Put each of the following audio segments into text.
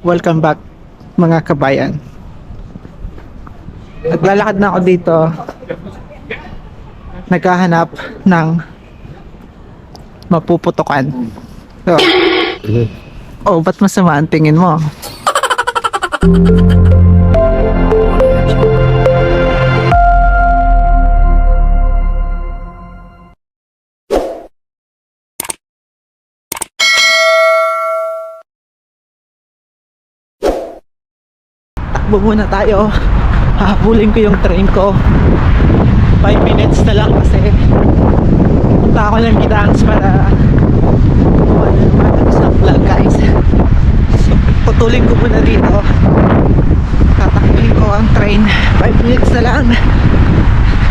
Welcome back mga kabayan. Naglalakad na ako dito. Naghahanap ng mapuputukan. So, oh, ba't masama ang tingin mo? Takbo muna tayo. Hahabulin ko yung train ko. 5 minutes na lang kasi punta ako ng Gidangs para sa vlog, guys. So, putulin ko muna dito. Tatakbuhin ko ang train. 5 minutes na lang.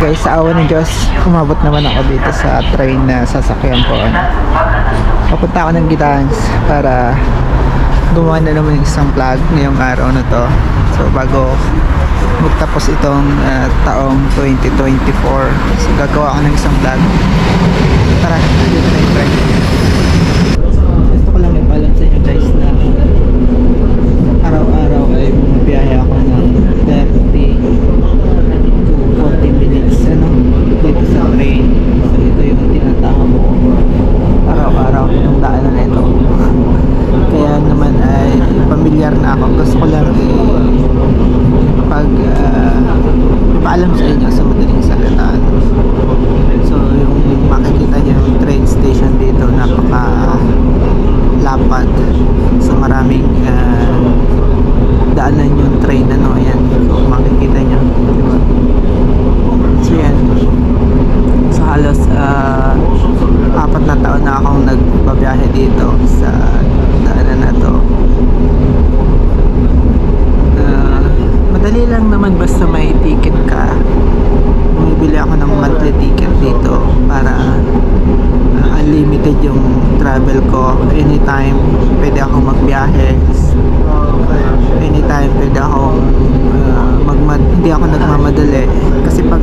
Guys, sa awa ng Diyos, umabot naman ako dito sa train na sasakyan ko. Papunta ako ng Gidangs para gumawa na naman yung isang vlog ngayong araw na to. So bago magtapos itong taong 2024, so gagawa ako ng isang vlog. Tara, dito na yung train. Gusto ko lang ipalam sa inyo, guys, na araw-araw ay bumabiyahe ako ng 30 to 40 minutes dito sa train. So ito yung tinatawag ko araw-araw yung daanan na ito. Kaya naman ay pamilyar na ako. Gusto ko lang ipaalam sa inyo sa madaling salita. So yung makikita niyo yung train station dito, napaka lapad. So maraming daanan yung train, ayan. So makikita niyo, diba? So yan. So halos 4 na taon na akong nagbabiyahe dito sa daanan na to. Madali lang naman basta may ticket ka. Bumibili ako ng monthly ticket dito para unlimited yung travel ko. Anytime pwede akong magbiyahe. Anytime pwede akong hindi ako nagmamadali. Kasi pag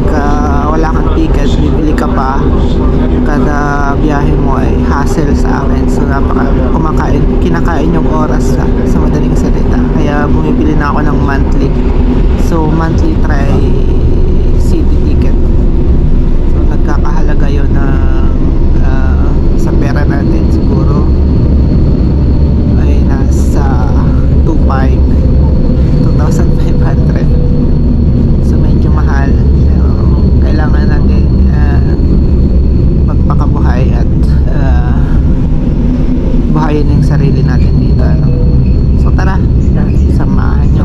wala kang ticket, bibili ka pa, kada biyahe mo ay hassle sa akin. So kinakain yung oras sa madaling salita. Kaya bumibili na ako ng monthly. So monthly tri-city ticket. So nagkakahalaga yun ng sa pera natin siguro ay nasa 2,500. So medyo mahal. Pero kailangan natin magpakabuhay at buhayin yung sarili natin dito. So tara, samahan nyo.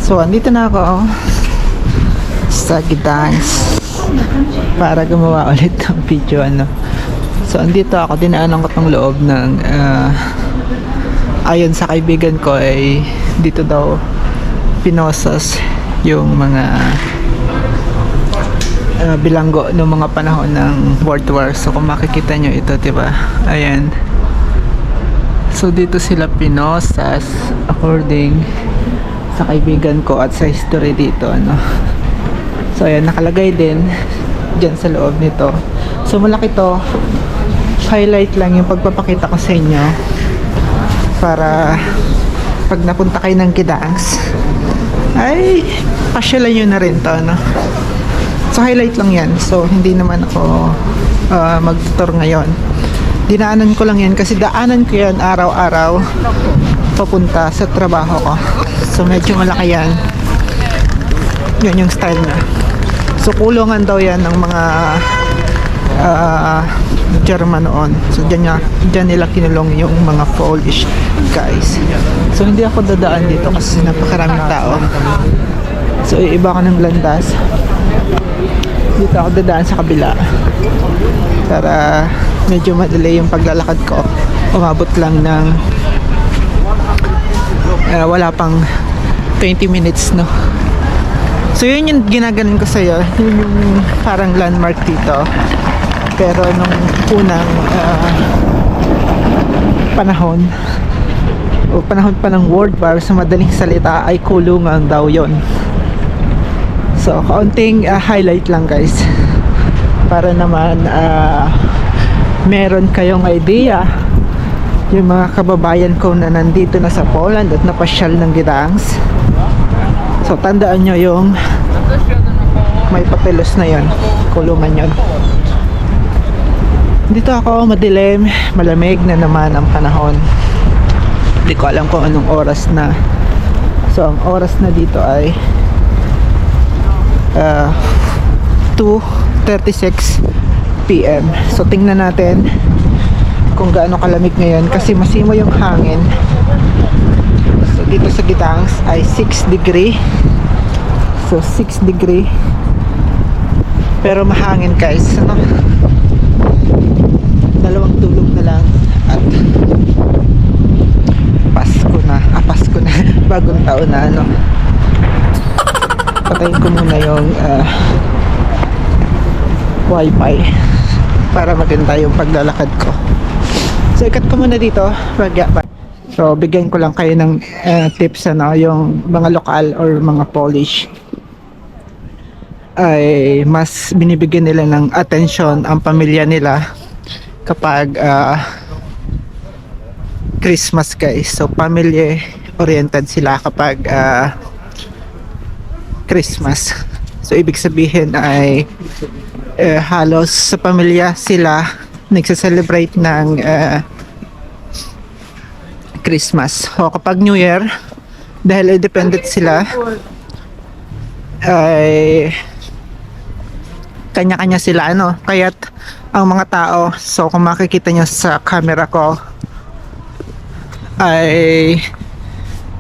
So andito na ako sa Gidangs para gumawa ulit ng video. So andito ako, dinaanan ko tong loob ng ayon sa kaibigan ko ay dito daw pinosas yung mga bilanggo noong mga panahon ng World War. So kung makikita nyo ito, diba? Ayan. So dito sila pinosas according sa kaibigan ko at sa history dito, So ayan, nakalagay din dyan sa loob nito. So malaki to. Highlight lang yung pagpapakita ko sa inyo para pag napunta kayo ng Gidangs ay pasyalan nyo na rin to, So highlight lang yan. So hindi naman ako mag-tour ngayon. Dinaanan ko lang yan kasi daanan ko yan araw-araw papunta sa trabaho ko. So medyo malaki yan. Yan yung style niya. So kulungan daw yan ng mga German noon. So dyan nila kinulong yung mga Polish guys. So hindi ako dadaan dito kasi napakaraming tao. So iba ko ng landas. Dito ako dadaan sa kabila para medyo madali yung paglalakad ko. Umabot lang ng wala pang 20 minutes, So yun yung ginaganon ko sa'yo. Yun yung parang landmark dito. Pero nung unang panahon o panahon pa ng World War, sa madaling salita ay kulungan daw yon. So kaunting highlight lang, guys, para naman meron kayong idea yung mga kababayan ko na nandito na sa Poland at napasyal ng Gdansk. So tandaan nyo yung may papelos na yon, kulungan yon. Dito ako madilim, malamig na naman ang panahon. Hindi ko alam kung anong oras na. So ang oras na dito ay 2:36 PM. So tingnan natin kung gaano kalamig ngayon kasi masimo yung hangin. So dito sa Gdansk ay 6 degree. So 6 degree. Pero mahangin guys, ano? Dalawang tulog na lang at Pasko na bagong taon na, ano. Patayin ko muna yung wifi para maganda yung paglalakad ko. So ikat ko muna dito. So bigyan ko lang kayo ng tips, ano, yung mga lokal or mga Polish ay mas binibigyan nila ng atensyon ang pamilya nila kapag Christmas guys. So family oriented sila kapag Christmas. So ibig sabihin ay halos sa pamilya sila nagse-celebrate ng Christmas. O kapag New Year, dahil independent sila, ay kanya-kanya sila, ano. Kaya't ang mga tao, so kung makikita nyo sa camera ko, ay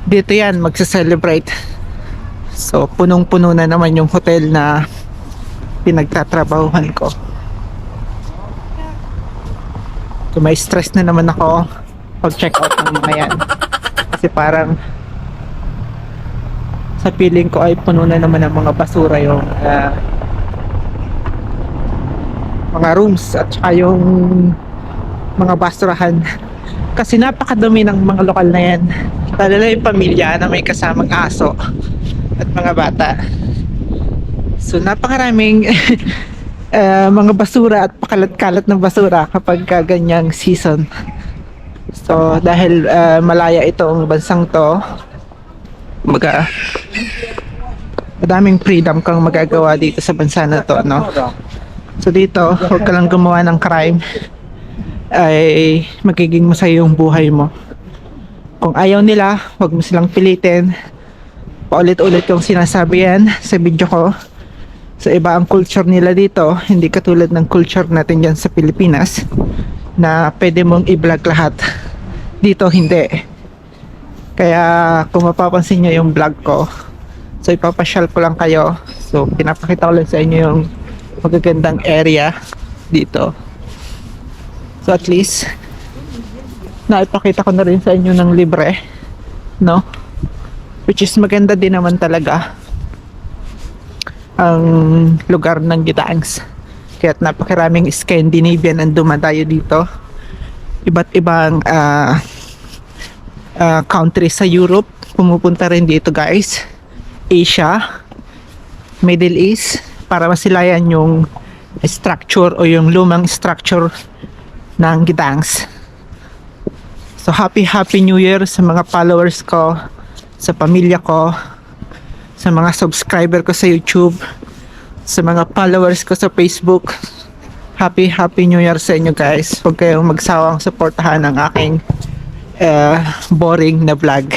dito yan magse-celebrate. So punong-puno na naman yung hotel na pinagtatrabahuhan ko. So may stress na naman ako pag check out ng mga yan. Kasi parang sa feeling ko ay puno na naman ng mga basura yung mga rooms at saka yung mga basurahan. Kasi napakadumi ng mga lokal na yan. Lalo na yung pamilya na may kasamang aso at mga bata. So napakaraming mga basura at pakalat-kalat ng basura kapag ganyang season. So dahil malaya itong bansang to, madaming freedom kang magagawa dito sa bansa na to, no? So dito, huwag ka lang gumawa ng crime, ay magiging masaya yung buhay mo. Kung ayaw nila, huwag mo silang pilitin. Paulit-ulit kong sinasabi yan sa video ko. Sa iba ang culture nila dito, hindi katulad ng culture natin dyan sa Pilipinas na pwede mong i-vlog lahat. Dito hindi. Kaya kung mapapansin nyo yung vlog ko, so ipapasyal ko lang kayo. So pinapakita ko lang sa inyo yung magagandang area dito. So at least naipakita ko na rin sa inyo ng libre, no? Which is maganda din naman talaga ang lugar ng Gdansk. Kaya't napakaraming Scandinavian ang dumadayo dito. Iba't ibang country sa Europe pumupunta rin dito guys. Asia, Middle East, para masilayan yung structure o yung lumang structure ng Gdansk. So happy New Year sa mga followers ko, sa pamilya ko, sa mga subscriber ko sa YouTube, sa mga followers ko sa Facebook. Happy New Year sa inyo guys. Huwag kayong magsawang suportahan ang aking boring na vlog.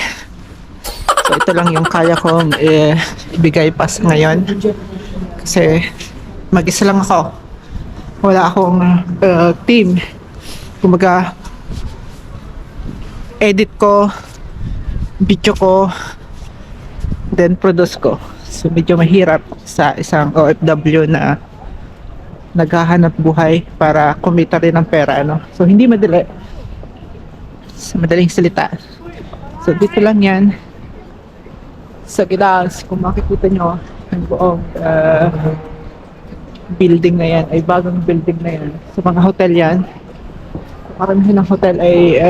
So ito lang yung kaya kong ibigay pa ngayon. Kasi mag-isa lang ako. Wala akong team. Kumaga edit ko, video ko, then produce ko. So medyo mahirap sa isang OFW na naghahanap buhay para kumita rin ng pera, ano. So hindi madali. Sa madaling salita. So dito lang yan sa Gdansk. Kung makikita nyo ang buong building na yan ay bagong building na yan. Sa mga hotel yan. Maramihan ng hotel ay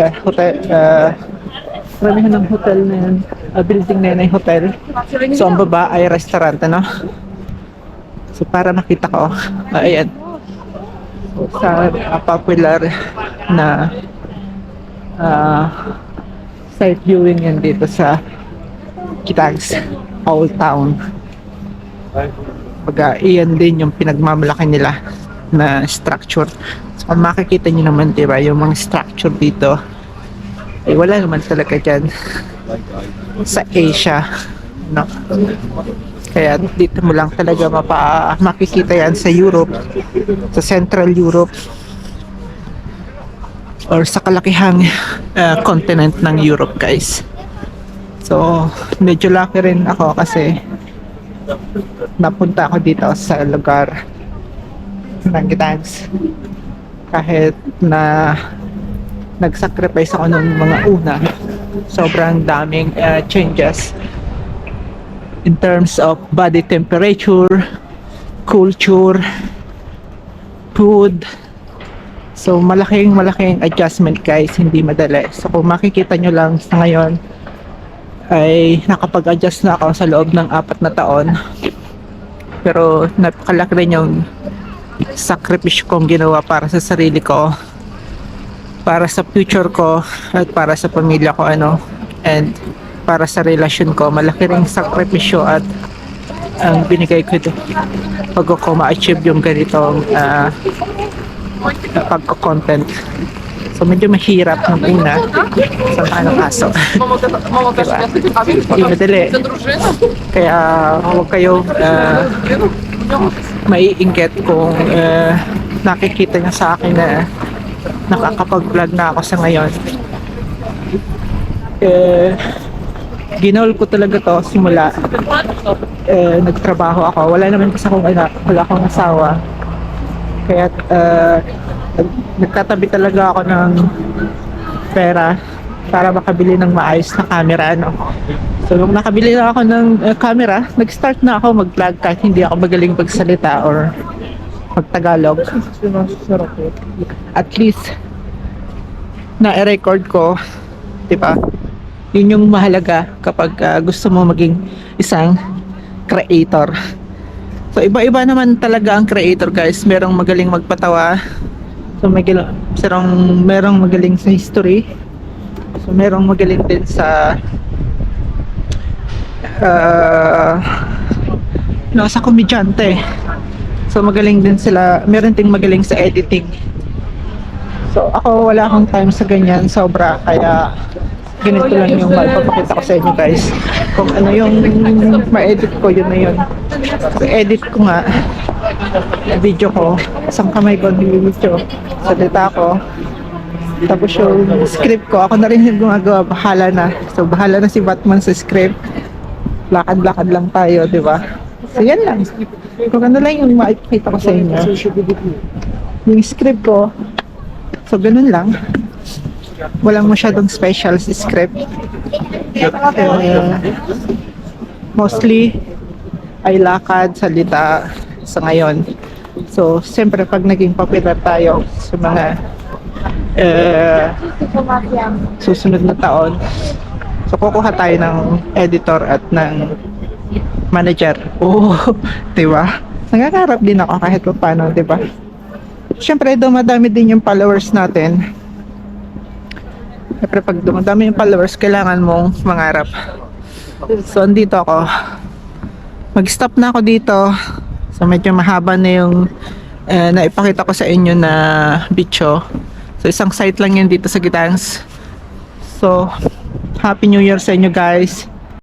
maramihan ng hotel na yan, building na yan ay hotel. So ang baba ay restaurant, ano. So para makita ko, ayan. So, sa popular na site viewing yan dito sa Gdańsk Old Town. Baga, iyan din yung pinagmamalaki nila na structure. So, kung makikita nyo naman, diba, yung mga structure dito, ay wala naman talaga dyan sa Asia, no? Kaya dito mo lang talaga makikita yan sa Europe, sa Central Europe, or sa kalakihang continent ng Europe, guys. So, medyo lucky rin ako kasi napunta ako dito sa lugar ng Gdańsk. Kahit na nag-sacrifice ako ng mga una, sobrang daming changes in terms of body temperature, culture, food. So malaking adjustment, guys, hindi madali. So kung makikita nyo lang sa ngayon ay nakapag-adjust na ako sa loob ng 4 na taon, pero napakalaki rin yung sakripisyo kong ginawa para sa sarili ko, para sa future ko, at para sa pamilya ko, and para sa relasyon ko. Malaki ring sakripisyo at ang binigay ko ito pag ako ma-achieve yung ganitong pagko-content. So medyo mahirap ng una sa anong kaso. Diba? Hindi madali. Kaya huwag kayo maiinggit kung nakikita niya sa akin na nakakapag-vlog na ako sa ngayon. Ginol ko talaga to simula nagtrabaho ako. Wala naman kasi akong anak, wala akong asawa. Kaya nagtatabi talaga ako ng pera para makabili ng maayos na camera, So nung nakabili na ako ng camera, nag-start na ako mag-vlog kahit hindi ako magaling magsalita or mag-Tagalog. At least na-record ko, di ba? Yun yung mahalaga kapag gusto mo maging isang creator. So iba-iba naman talaga ang creator, guys. Merong magaling magpatawa. So merong magaling sa history. So merong magaling din sa sa komedyante. So magaling din sila. Meron ding magaling sa editing. So ako wala akong time sa ganyan, sobra, kaya ganito lang yung mapapakita ko sa inyo, guys. Kung ano yung ma-edit ko, yun na yun. So, edit ko nga video ko, isang kamay ko nililito, salita ko, tapos yung script ko, ako na rin yung gumagawa, bahala na. So bahala na si Batman sa script, lakad-lakad lang tayo, di ba? So yan lang, kung ano lang yung makikita ko sa inyo, yung script ko. So ganun lang, walang masyadong special script. Mostly ay lakad, salita sa ngayon. So siyempre pag naging popular tayo sa mga susunod na taon, so kukuha tayo ng editor at ng manager. Diba? Nangangarap din ako kahit pa paano, diba? Siyempre dumadami din yung followers natin. Siyempre pag dumadami yung followers, kailangan mong mangarap. So andito ako, mag-stop na ako dito. So medyo mahaba na yung naipakita ko sa inyo na video. So isang site lang yan dito sa Gdańsk. So Happy New Year sa inyo, guys.